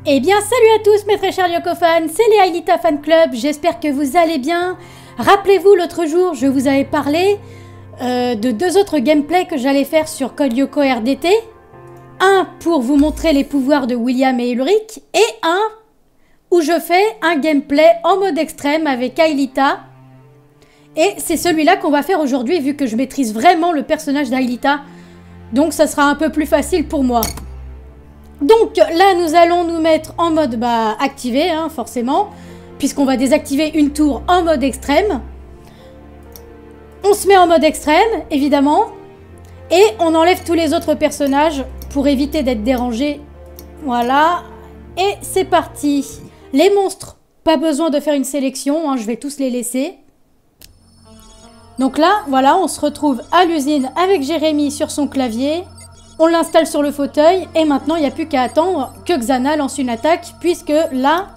Eh bien, salut à tous mes très chers Lyoko-fans, c'est les Aelita Fan Club, j'espère que vous allez bien. Rappelez-vous, l'autre jour, je vous avais parlé de deux autres gameplays que j'allais faire sur Code Lyoko RDT. Un pour vous montrer les pouvoirs de William et Ulrich, et un où je fais un gameplay en mode extrême avec Aelita. Et c'est celui-là qu'on va faire aujourd'hui, vu que je maîtrise vraiment le personnage d'Aelita. Donc ça sera un peu plus facile pour moi. Donc là, nous allons nous mettre en mode activé, hein, forcément, puisqu'on va désactiver une tour en mode extrême. On se met en mode extrême, évidemment, et on enlève tous les autres personnages pour éviter d'être dérangé. Voilà, et c'est parti. Les monstres, pas besoin de faire une sélection, hein, je vais tous les laisser. Donc là, voilà, on se retrouve à l'usine avec Jérémy sur son clavier. On l'installe sur le fauteuil et maintenant il n'y a plus qu'à attendre que Xana lance une attaque, puisque là,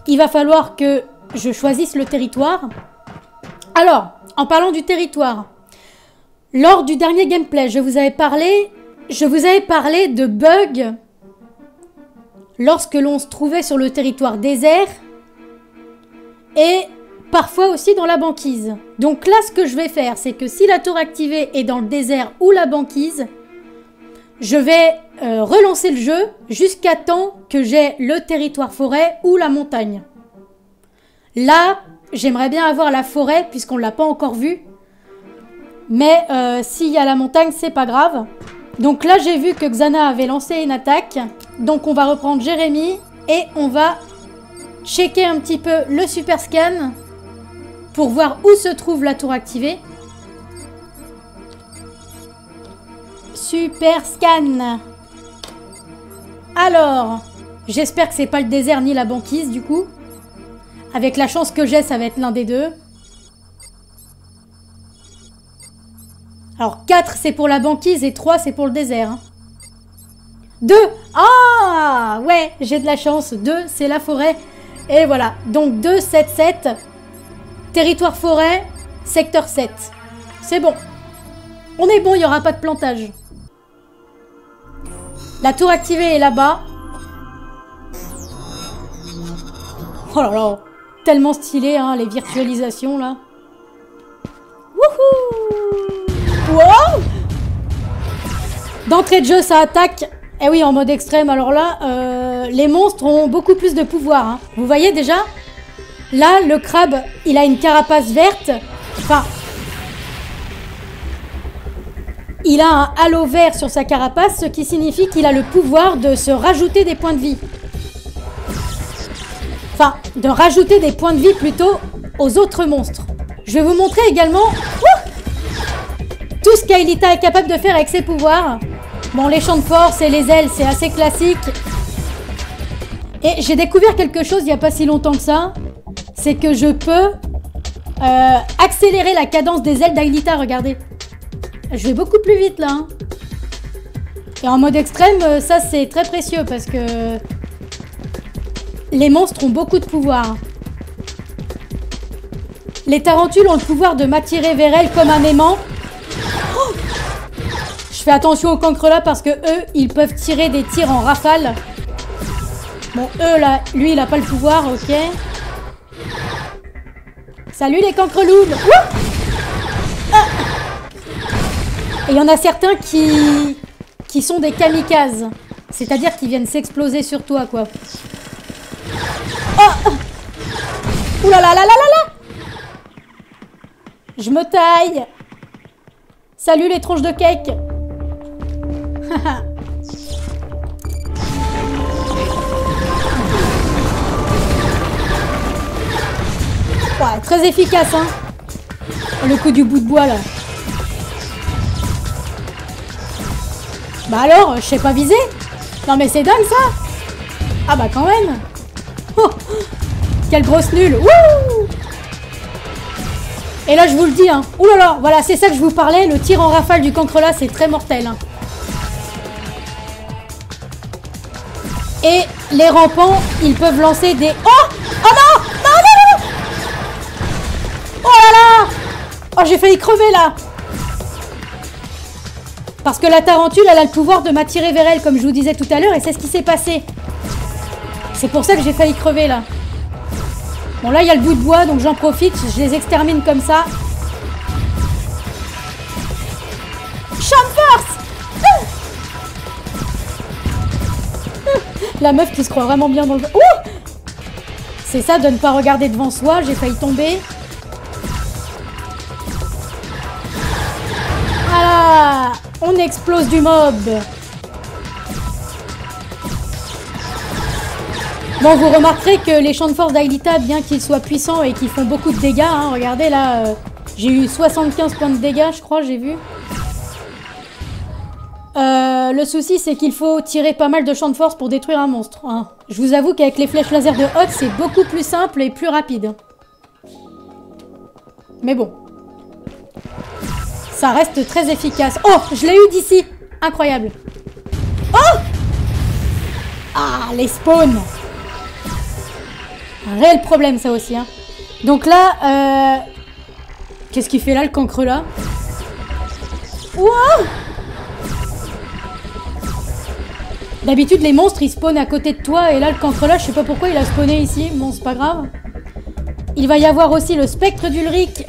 il va falloir que je choisisse le territoire. Alors, en parlant du territoire, lors du dernier gameplay, je vous avais parlé de bugs lorsque l'on se trouvait sur le territoire désert et parfois aussi dans la banquise. Donc là, ce que je vais faire, c'est que si la tour activée est dans le désert ou la banquise, je vais relancer le jeu jusqu'à temps que j'ai le territoire forêt ou la montagne. Là, j'aimerais bien avoir la forêt puisqu'on ne l'a pas encore vue. Mais s'il y a la montagne, c'est pas grave. Donc là, j'ai vu que Xana avait lancé une attaque. Donc on va reprendre Jérémy et on va checker un petit peu le super scan pour voir où se trouve la tour activée. Super scan. Alors, j'espère que c'est pas le désert ni la banquise du coup. Avec la chance que j'ai, ça va être l'un des deux. Alors 4 c'est pour la banquise et 3 c'est pour le désert. Hein. 2. Ah ouais, j'ai de la chance. 2 c'est la forêt. Et voilà. Donc 2, 7, 7. Territoire forêt, secteur 7. C'est bon. On est bon, il n'y aura pas de plantage. La tour activée est là-bas. Oh là là. Tellement stylé, hein, les virtualisations, là. Wouhou! Wow! D'entrée de jeu, ça attaque. Eh oui, en mode extrême. Alors là, les monstres ont beaucoup plus de pouvoir. Hein. Vous voyez déjà? Là, le crabe, il a une carapace verte. Enfin... il a un halo vert sur sa carapace, ce qui signifie qu'il a le pouvoir de se rajouter des points de vie. Enfin, de rajouter des points de vie plutôt aux autres monstres. Je vais vous montrer également tout ce qu'Aelita est capable de faire avec ses pouvoirs. Bon, les champs de force et les ailes, c'est assez classique. Et j'ai découvert quelque chose il n'y a pas si longtemps que ça. C'est que je peux accélérer la cadence des ailes d'Aelita, regardez. Je vais beaucoup plus vite là. Hein. Et en mode extrême, ça c'est très précieux parce que les monstres ont beaucoup de pouvoir. Les tarentules ont le pouvoir de m'attirer vers elles comme un aimant. Oh, je fais attention aux cancres là parce que eux, ils peuvent tirer des tirs en rafale. Bon, eux là, lui il a pas le pouvoir, ok. Salut les cancreloups. Et il y en a certains qui sont des kamikazes. C'est-à-dire qu'ils viennent s'exploser sur toi, quoi. Oh! Ouh là là là là là! Je me taille! Salut les tronches de cake! Ouais, très efficace, hein? Le coup du bout de bois, là. Bah alors, je sais pas viser. Non mais c'est dingue ça. Ah bah quand même. Oh, quelle grosse nulle. Wouh! Et là je vous le dis, hein. Ouh là là, voilà, c'est ça que je vous parlais. Le tir en rafale du cancre là, c'est très mortel. Hein. Et les rampants, ils peuvent lancer des... Oh! Oh non! Non, non, non! Oh là là! Oh, j'ai failli crever là. Parce que la tarentule, elle a le pouvoir de m'attirer vers elle, comme je vous disais tout à l'heure, et c'est ce qui s'est passé. C'est pour ça que j'ai failli crever là. Bon là il y a le bout de bois donc j'en profite, je les extermine comme ça. Champ de force. La meuf qui se croit vraiment bien dans le... C'est ça de ne pas regarder devant soi, j'ai failli tomber. Voilà, on explose du mob. Bon, vous remarquerez que les champs de force d'Aelita, bien qu'ils soient puissants et qu'ils font beaucoup de dégâts, hein, regardez là, j'ai eu 75 points de dégâts, je crois, j'ai vu. Le souci, c'est qu'il faut tirer pas mal de champs de force pour détruire un monstre. Hein. Je vous avoue qu'avec les flèches laser de Hot, c'est beaucoup plus simple et plus rapide. Mais bon. Ça reste très efficace. Oh, je l'ai eu d'ici. Incroyable. Oh! Ah, les spawns. Un réel problème, ça aussi. Hein. Donc là, qu'est-ce qu'il fait là, le cancre là? Wow! D'habitude, les monstres, ils spawnent à côté de toi. Et là, le cancre là, je sais pas pourquoi il a spawné ici. Bon, c'est pas grave. Il va y avoir aussi le spectre d'Ulrich.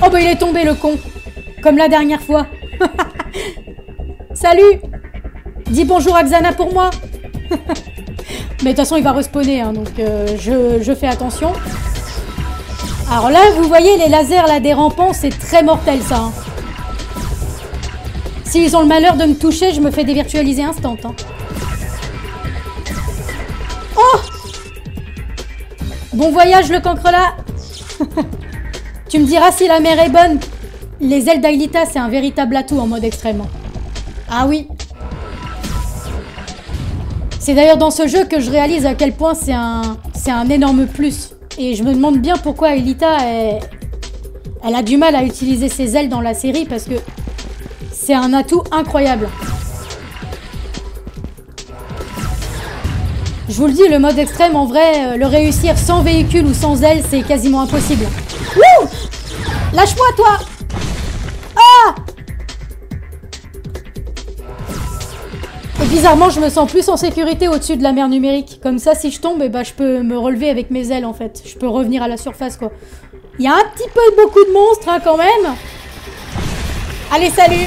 Oh bah il est tombé le con. Comme la dernière fois. Salut. Dis bonjour à Xana pour moi. Mais de toute façon il va respawner hein, donc je fais attention. Alors là vous voyez les lasers là des rampants, c'est très mortel ça hein. S'ils ont le malheur de me toucher, je me fais dévirtualiser instant hein. Oh. Bon voyage le cancre là. Tu me diras si la mer est bonne. Les ailes d'Aelita, c'est un véritable atout en mode extrême. Ah oui. C'est d'ailleurs dans ce jeu que je réalise à quel point c'est un énorme plus. Et je me demande bien pourquoi Aelita, elle a du mal à utiliser ses ailes dans la série parce que c'est un atout incroyable. Je vous le dis, le mode extrême, en vrai, le réussir sans véhicule ou sans ailes, c'est quasiment impossible. Wouh! Lâche-moi, toi! Ah! Et bizarrement, je me sens plus en sécurité au-dessus de la mer numérique. Comme ça, si je tombe, eh ben, je peux me relever avec mes ailes, en fait. Je peux revenir à la surface, quoi. Il y a un petit peu beaucoup de monstres, hein, quand même. Allez, salut!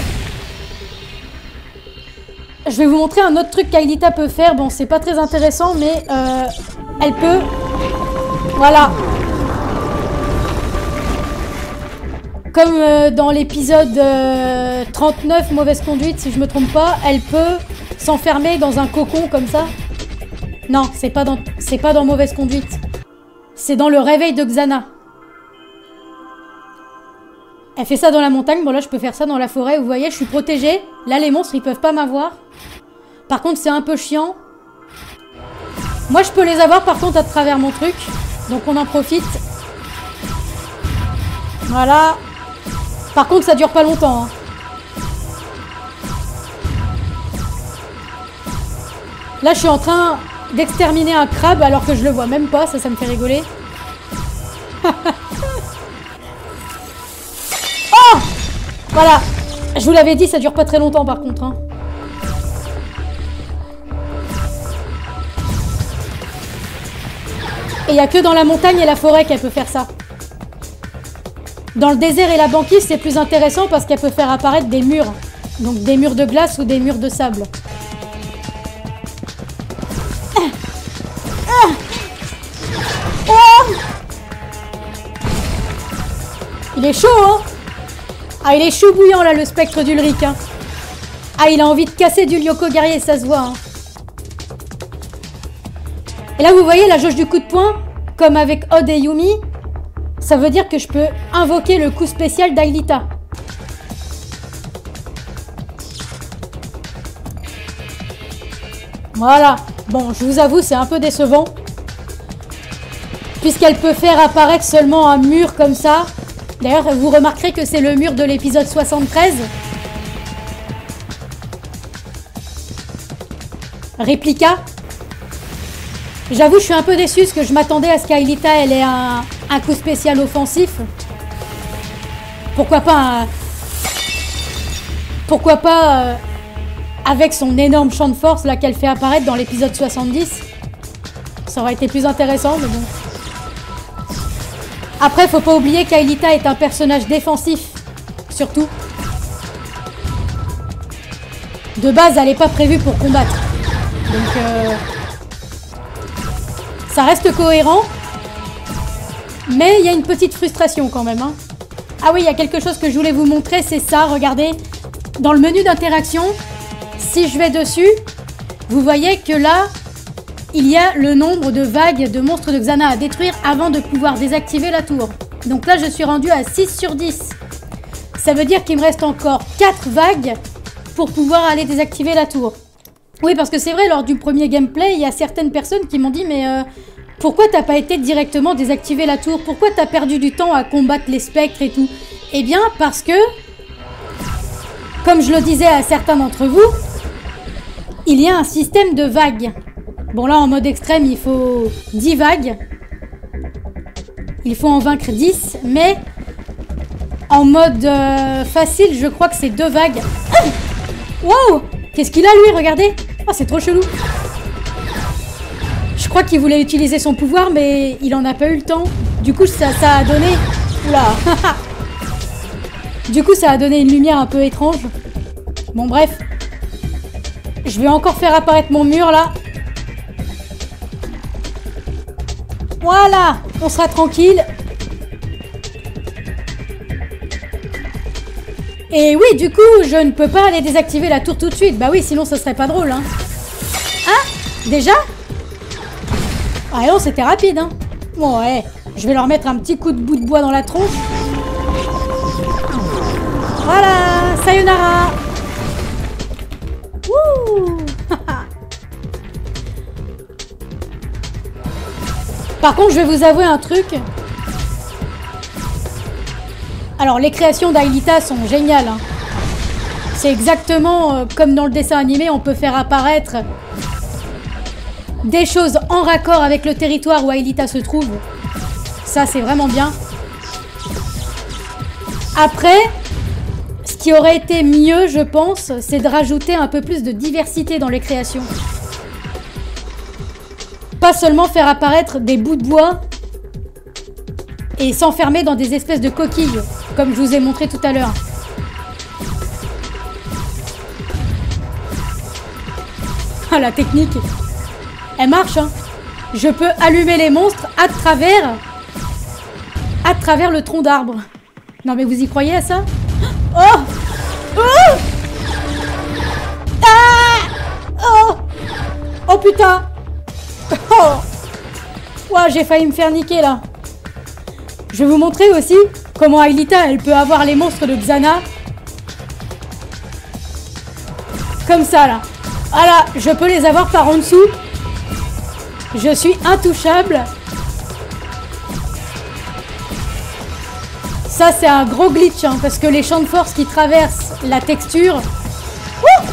Je vais vous montrer un autre truc qu'Aelita peut faire. Bon, c'est pas très intéressant, mais elle peut... Voilà. Comme dans l'épisode 39, Mauvaise Conduite, si je me trompe pas, elle peut s'enfermer dans un cocon comme ça. Non, c'est pas dans Mauvaise Conduite. C'est dans Le Réveil de Xana. Elle fait ça dans la montagne. Bon, là, je peux faire ça dans la forêt. Vous voyez, je suis protégée. Là, les monstres, ils peuvent pas m'avoir. Par contre, c'est un peu chiant. Moi, je peux les avoir, par contre, à travers mon truc. Donc, on en profite. Voilà. Par contre, ça dure pas longtemps. Hein. Là, je suis en train d'exterminer un crabe alors que je le vois même pas. Ça me fait rigoler. Oh! Voilà. Je vous l'avais dit, ça dure pas très longtemps par contre. Hein. Et il n'y a que dans la montagne et la forêt qu'elle peut faire ça. Dans le désert et la banquise, c'est plus intéressant parce qu'elle peut faire apparaître des murs. Donc des murs de glace ou des murs de sable. Il est chaud, hein? Ah, il est chaud bouillant, là, le spectre d'Ulrich. Hein. Ah, il a envie de casser du Lyoko guerrier, ça se voit. Hein. Et là, vous voyez la jauge du coup de poing, comme avec Odd et Yumi, ça veut dire que je peux invoquer le coup spécial d'Aelita. Voilà. Bon, je vous avoue, c'est un peu décevant. Puisqu'elle peut faire apparaître seulement un mur comme ça. D'ailleurs, vous remarquerez que c'est le mur de l'épisode 73. Réplica. J'avoue, je suis un peu déçue parce que je m'attendais à ce qu'Aelita elle ait un coup spécial offensif. Pourquoi pas avec son énorme champ de force là qu'elle fait apparaître dans l'épisode 70. Ça aurait été plus intéressant, mais bon. Après, faut pas oublier qu'Aelita est un personnage défensif, surtout. De base, elle n'est pas prévue pour combattre. Donc, ça reste cohérent. Mais il y a une petite frustration quand même. Hein. Ah oui, il y a quelque chose que je voulais vous montrer, c'est ça, regardez. Dans le menu d'interaction, si je vais dessus, vous voyez que là, il y a le nombre de vagues de monstres de Xana à détruire avant de pouvoir désactiver la tour. Donc là, je suis rendue à 6 sur 10. Ça veut dire qu'il me reste encore 4 vagues pour pouvoir aller désactiver la tour. Oui, parce que c'est vrai, lors du premier gameplay, il y a certaines personnes qui m'ont dit « Mais pourquoi t'as pas été directement désactiver la tour? Pourquoi t'as perdu du temps à combattre les spectres et tout ?» Eh bien, parce que, comme je le disais à certains d'entre vous, il y a un système de vagues. Bon là, en mode extrême, il faut 10 vagues. Il faut en vaincre 10, mais en mode facile, je crois que c'est 2 vagues. Ah, wow! Qu'est-ce qu'il a lui? Regardez! Oh, c'est trop chelou! Je crois qu'il voulait utiliser son pouvoir, mais il en a pas eu le temps. Du coup, ça a donné... Oula! Du coup, ça a donné une lumière un peu étrange. Bon, bref. Je vais encore faire apparaître mon mur, là. Voilà! On sera tranquille. Et oui, du coup, je ne peux pas aller désactiver la tour tout de suite. Bah oui, sinon, ça serait pas drôle, hein. Hein? Déjà? Ah non, c'était rapide, hein. Bon, ouais. Je vais leur mettre un petit coup de bout de bois dans la tronche. Voilà! Sayonara! Wouh! Par contre, je vais vous avouer un truc. Alors, les créations d'Aelita sont géniales. Hein. C'est exactement comme dans le dessin animé, on peut faire apparaître des choses en raccord avec le territoire où Aelita se trouve. Ça, c'est vraiment bien. Après, ce qui aurait été mieux, je pense, c'est de rajouter un peu plus de diversité dans les créations. Pas seulement faire apparaître des bouts de bois et s'enfermer dans des espèces de coquilles, comme je vous ai montré tout à l'heure. Ah, la technique, elle marche, hein. Je peux allumer les monstres à travers le tronc d'arbre. Non mais vous y croyez à ça? Oh! Oh! Ah! Oh! Oh putain! Oh! Ouah, j'ai failli me faire niquer là. Je vais vous montrer aussi comment Aelita, elle peut avoir les monstres de Xana. Comme ça là. Voilà, je peux les avoir par en dessous. Je suis intouchable. Ça, c'est un gros glitch, hein, parce que les champs de force qui traversent la texture... Ouh!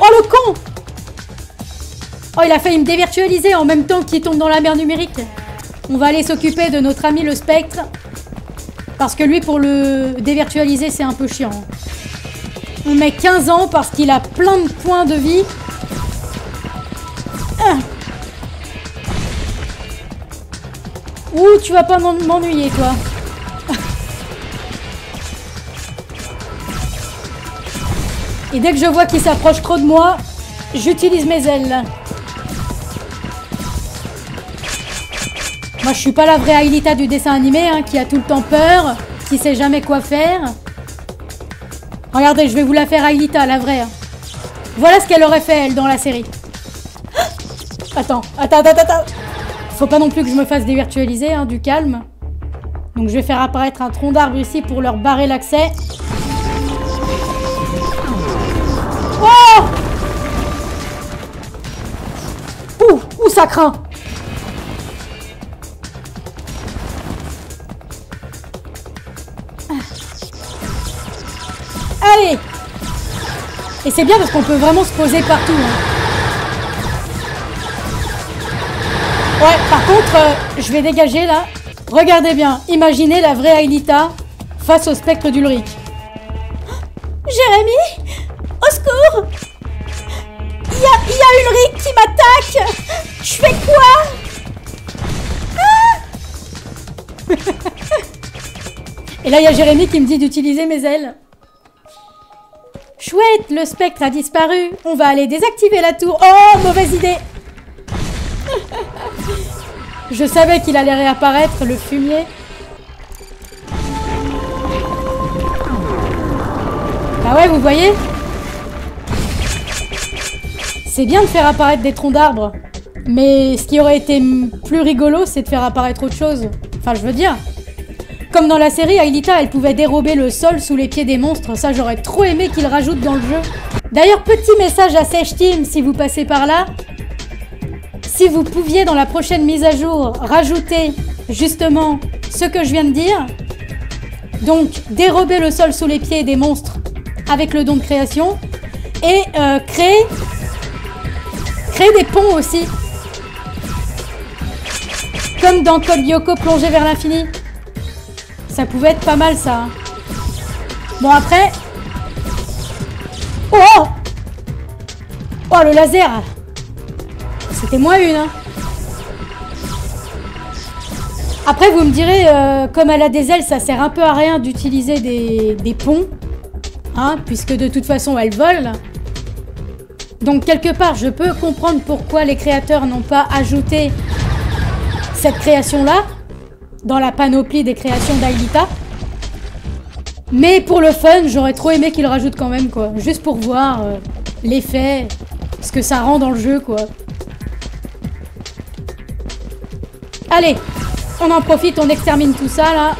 Oh, le con! Oh, il a failli me dévirtualiser en même temps qu'il tombe dans la mer numérique. On va aller s'occuper de notre ami le spectre. Parce que lui, pour le dévirtualiser, c'est un peu chiant. On met 15 ans parce qu'il a plein de points de vie. Ouh, tu vas pas m'ennuyer, toi. Et dès que je vois qu'il s'approche trop de moi, j'utilise mes ailes. Moi, je suis pas la vraie Aelita du dessin animé, hein, qui a tout le temps peur, qui sait jamais quoi faire. Regardez, je vais vous la faire Aelita, la vraie. Hein. Voilà ce qu'elle aurait fait, elle, dans la série. Attends. Faut pas non plus que je me fasse dévirtualiser, hein, du calme. Donc je vais faire apparaître un tronc d'arbre ici pour leur barrer l'accès. Oh! Ouh, ça craint. Allez! Et c'est bien parce qu'on peut vraiment se poser partout. Hein. Ouais, par contre, je vais dégager là. Regardez bien, imaginez la vraie Aelita face au spectre d'Ulrich. Jérémy! Au secours! là, il y a Jérémy qui me dit d'utiliser mes ailes. Chouette, le spectre a disparu. On va aller désactiver la tour. Oh, mauvaise idée. Je savais qu'il allait réapparaître, le fumier. Bah ouais, vous voyez? C'est bien de faire apparaître des troncs d'arbres. Mais ce qui aurait été plus rigolo, c'est de faire apparaître autre chose. Enfin, je veux dire... Comme dans la série, Aelita, elle pouvait dérober le sol sous les pieds des monstres. Ça, j'aurais trop aimé qu'ils rajoutent dans le jeu. D'ailleurs, petit message à Sage Team, si vous passez par là. Si vous pouviez, dans la prochaine mise à jour, rajouter justement ce que je viens de dire. Donc, dérober le sol sous les pieds des monstres avec le don de création. Et créer des ponts aussi. Comme dans Code Lyoko plongé vers l'infini. Ça pouvait être pas mal, ça. Bon, après... Oh! Oh, le laser! C'était moins une, hein. Après, vous me direz, comme elle a des ailes, ça sert un peu à rien d'utiliser des ponts. Hein, puisque de toute façon, elle vole. Donc, quelque part, je peux comprendre pourquoi les créateurs n'ont pas ajouté cette création-là dans la panoplie des créations d'Aelita. Mais pour le fun, j'aurais trop aimé qu'ils rajoutent quand même, quoi. Juste pour voir l'effet, ce que ça rend dans le jeu, quoi. Allez, on en profite, on extermine tout ça, là.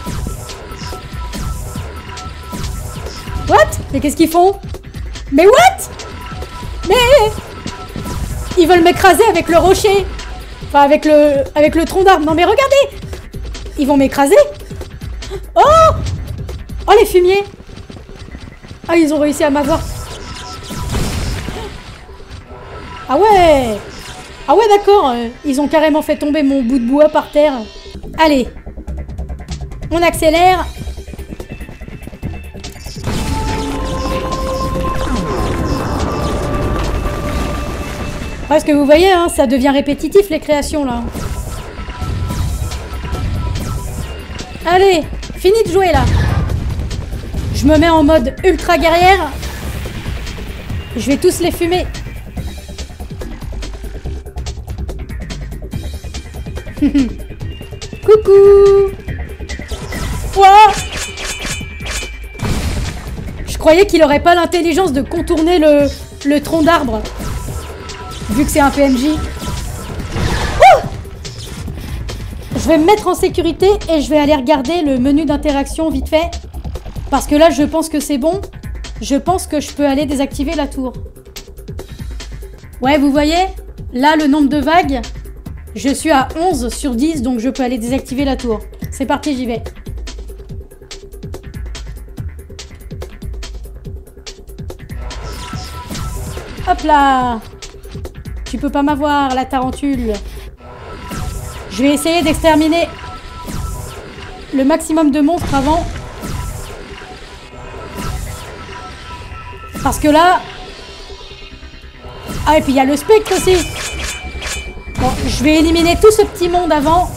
What? Mais qu'est-ce qu'ils font? Mais what? Mais... Ils veulent m'écraser avec le rocher. Enfin, avec le tronc d'arbre. Non, mais regardez! Ils vont m'écraser. Oh! Oh, les fumiers! Ah, ils ont réussi à m'avoir. Ah ouais! Ah ouais, d'accord. Ils ont carrément fait tomber mon bout de bois par terre. Allez. On accélère. Parce que vous voyez, hein, ça devient répétitif, les créations, là. Allez, fini de jouer, là. Je me mets en mode ultra guerrière. Je vais tous les fumer. Coucou. Ouah. Je croyais qu'il aurait pas l'intelligence de contourner le tronc d'arbre. Vu que c'est un PNJ. Je vais me mettre en sécurité et je vais aller regarder le menu d'interaction vite fait. Parce que là, je pense que c'est bon. Je pense que je peux aller désactiver la tour. Ouais, vous voyez? Là, le nombre de vagues, je suis à 11 sur 10, donc je peux aller désactiver la tour. C'est parti, j'y vais. Hop là! Tu peux pas m'avoir, la tarentule. Je vais essayer d'exterminer le maximum de monstres avant. Parce que là... Ah, et puis il y a le spectre aussi. Bon, je vais éliminer tout ce petit monde avant.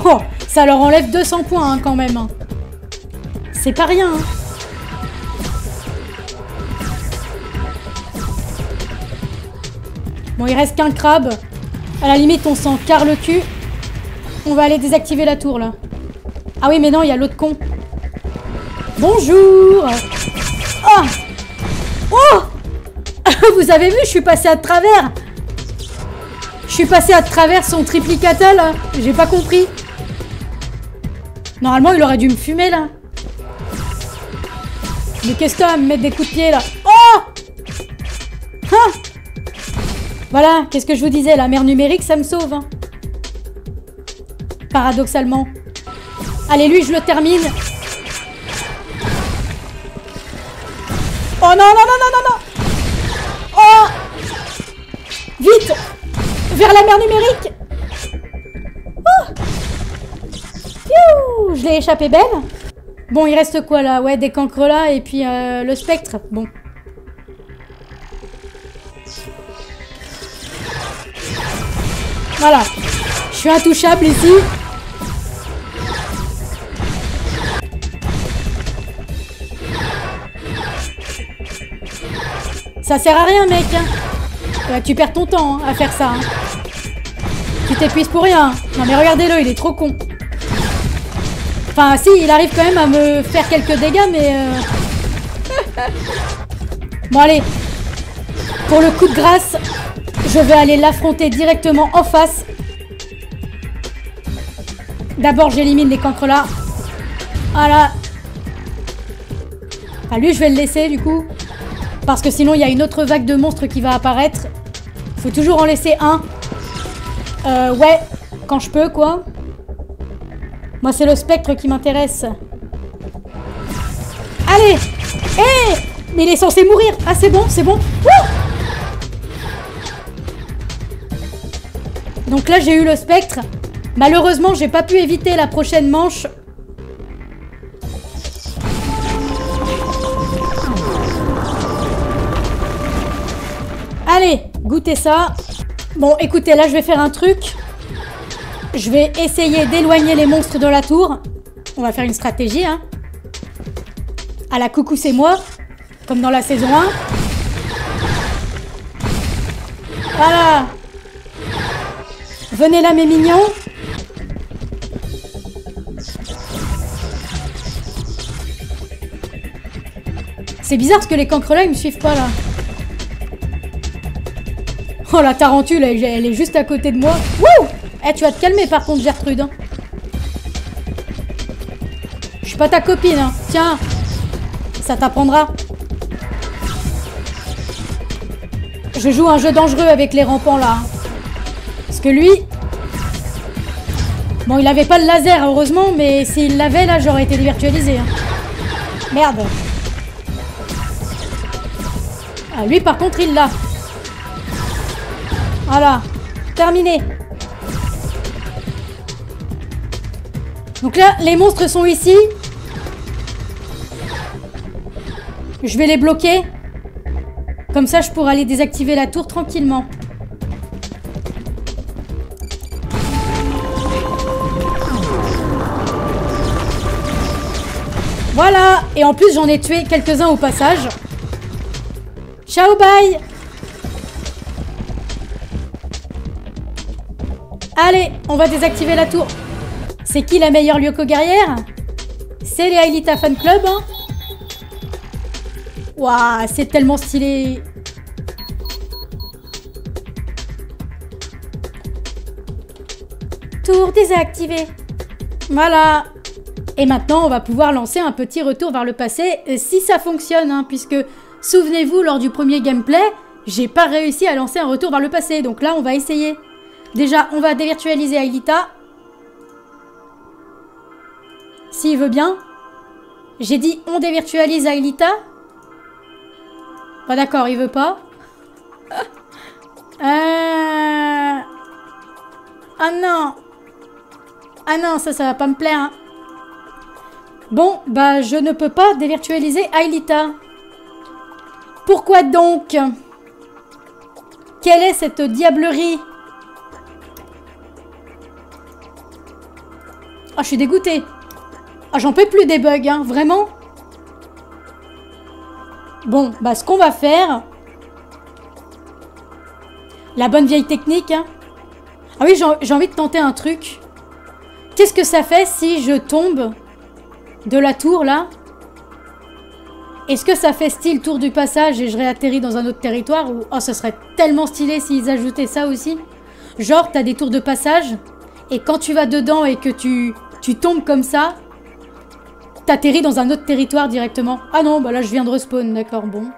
Oh, ça leur enlève 200 points hein, quand même. Hein. C'est pas rien. Hein. Bon, il reste qu'un crabe. À la limite, on s'en carre le cul. On va aller désactiver la tour, là. Ah oui, mais non, il y a l'autre con. Bonjour. Oh. Oh. Vous avez vu, je suis passée à travers. Je suis passée à travers son triplicata, là. J'ai pas compris. Normalement, il aurait dû me fumer, là. Mais qu'est-ce que t'as à me mettre des coups de pied, là? Oh. Hein. Voilà, qu'est-ce que je vous disais, la mer numérique, ça me sauve. Hein. Paradoxalement. Allez, lui, je le termine. Oh non, non, non, non, non, non. Oh. Vite. Vers la mer numérique. Oh. Piou. Je l'ai échappé belle. Bon, il reste quoi, là? Ouais, des cancres là, et puis le spectre. Bon. Voilà. Je suis intouchable ici. Ça sert à rien, mec. Ouais, tu perds ton temps hein, à faire ça. Hein. Tu t'épuises pour rien. Non mais regardez-le, il est trop con. Enfin, si, il arrive quand même à me faire quelques dégâts, mais... Bon, allez. Pour le coup de grâce, je vais aller l'affronter directement en face. D'abord, j'élimine les cancres là. Voilà. Enfin, lui, je vais le laisser, du coup. Parce que sinon, il y a une autre vague de monstres qui va apparaître. Faut toujours en laisser un. Ouais, quand je peux, quoi. Moi, c'est le spectre qui m'intéresse. Allez! Hé! Mais il est censé mourir! Ah, c'est bon, c'est bon. Wouh! Donc là, j'ai eu le spectre. Malheureusement, j'ai pas pu éviter la prochaine manche. Allez, goûtez ça. Bon, écoutez, là, je vais faire un truc. Je vais essayer d'éloigner les monstres de la tour. On va faire une stratégie, hein. À la coucou, c'est moi. Comme dans la saison 1. Voilà. Venez là, mes mignons. C'est bizarre parce que les cancres là, ils me suivent pas, là. Oh, la tarentule, elle est juste à côté de moi. Wouh! Eh, tu vas te calmer, par contre, Gertrude. Hein. Je suis pas ta copine, hein. Tiens. Ça t'apprendra. Je joue un jeu dangereux avec les rampants, là. Parce que lui... Bon, il avait pas le laser, heureusement, mais s'il l'avait, là, j'aurais été dévirtualisé. Hein. Merde. Ah, lui, par contre, il l'a. Voilà. Terminé. Donc là, les monstres sont ici. Je vais les bloquer. Comme ça, je pourrai aller désactiver la tour tranquillement. Voilà. Et en plus, j'en ai tué quelques-uns au passage. Ciao, bye. Allez, on va désactiver la tour. C'est qui la meilleure Lyoko guerrière? C'est les Aelita Fan Club. Hein. Waouh, c'est tellement stylé. Tour désactivée. Voilà. Et maintenant, on va pouvoir lancer un petit retour vers le passé si ça fonctionne. Hein, puisque, souvenez-vous, lors du premier gameplay, j'ai pas réussi à lancer un retour vers le passé. Donc là, on va essayer. Déjà, on va dévirtualiser Aelita. S'il veut bien. J'ai dit on dévirtualise Aelita. Pas d'accord, il veut pas. Ah non. Ah non, ça va pas me plaire. Hein. Bon, bah je ne peux pas dévirtualiser Aelita. Pourquoi donc? Quelle est cette diablerie? Ah, je suis dégoûtée. Ah, j'en peux plus des bugs, hein, vraiment. Bon, bah ce qu'on va faire... La bonne vieille technique, hein. Ah oui, j'ai envie de tenter un truc. Qu'est-ce que ça fait si je tombe de la tour, là? Est-ce que ça fait style tour du passage et je réatterris dans un autre territoire? Ou... Oh, ce serait tellement stylé s'ils ajoutaient ça aussi. Genre, t'as des tours de passage, et quand tu vas dedans et que tu tombes comme ça, t'atterris dans un autre territoire directement. Ah non, bah là, je viens de respawn, d'accord, bon.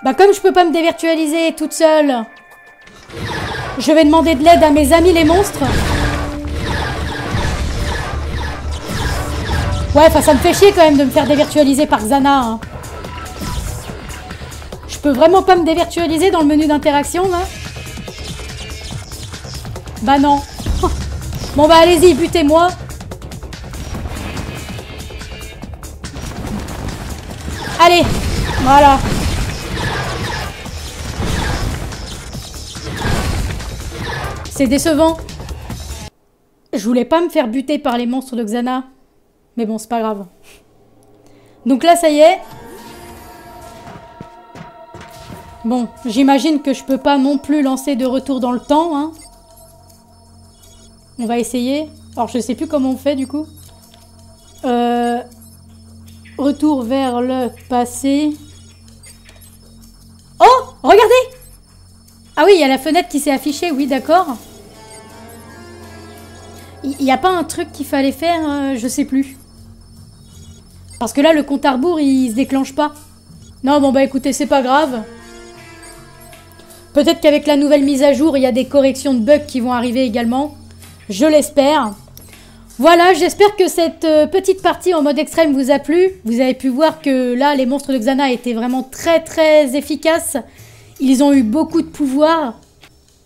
Bah comme je peux pas me dévirtualiser toute seule, je vais demander de l'aide à mes amis les monstres. Ouais, enfin ça me fait chier quand même de me faire dévirtualiser par Xana. Hein. Je peux vraiment pas me dévirtualiser dans le menu d'interaction là? Bah non. Bon bah allez-y, butez-moi. Allez, voilà. C'est décevant. Je voulais pas me faire buter par les monstres de Xana. Mais bon, c'est pas grave. Donc là, ça y est. Bon, j'imagine que je peux pas non plus lancer de retour dans le temps, hein. On va essayer. Alors, je sais plus comment on fait, du coup. Retour vers le passé. Oh! Regardez! Ah oui, il y a la fenêtre qui s'est affichée, oui, d'accord. Il n'y a pas un truc qu'il fallait faire, je sais plus. Parce que là, le compte à rebours, il se déclenche pas. Non, bon bah écoutez, c'est pas grave. Peut-être qu'avec la nouvelle mise à jour, il y a des corrections de bugs qui vont arriver également. Je l'espère. Voilà, j'espère que cette petite partie en mode extrême vous a plu. Vous avez pu voir que là, les monstres de Xana étaient vraiment très très efficaces. Ils ont eu beaucoup de pouvoir.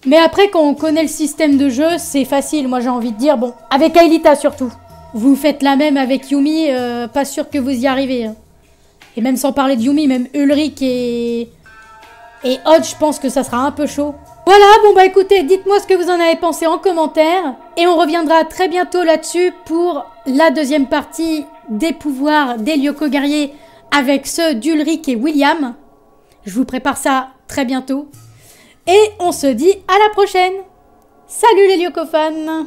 Mais après, quand on connaît le système de jeu, c'est facile. Moi, j'ai envie de dire, bon, avec Aelita surtout. Vous faites la même avec Yumi, pas sûr que vous y arrivez. Hein. Et même sans parler de Yumi, même Ulrich et Odd, je pense que ça sera un peu chaud. Voilà, bon bah écoutez, dites-moi ce que vous en avez pensé en commentaire. Et on reviendra très bientôt là-dessus pour la deuxième partie des pouvoirs des Lyoko guerriers avec ceux d'Ulrich et William. Je vous prépare ça très bientôt. Et on se dit à la prochaine. Salut les Lyoko fans!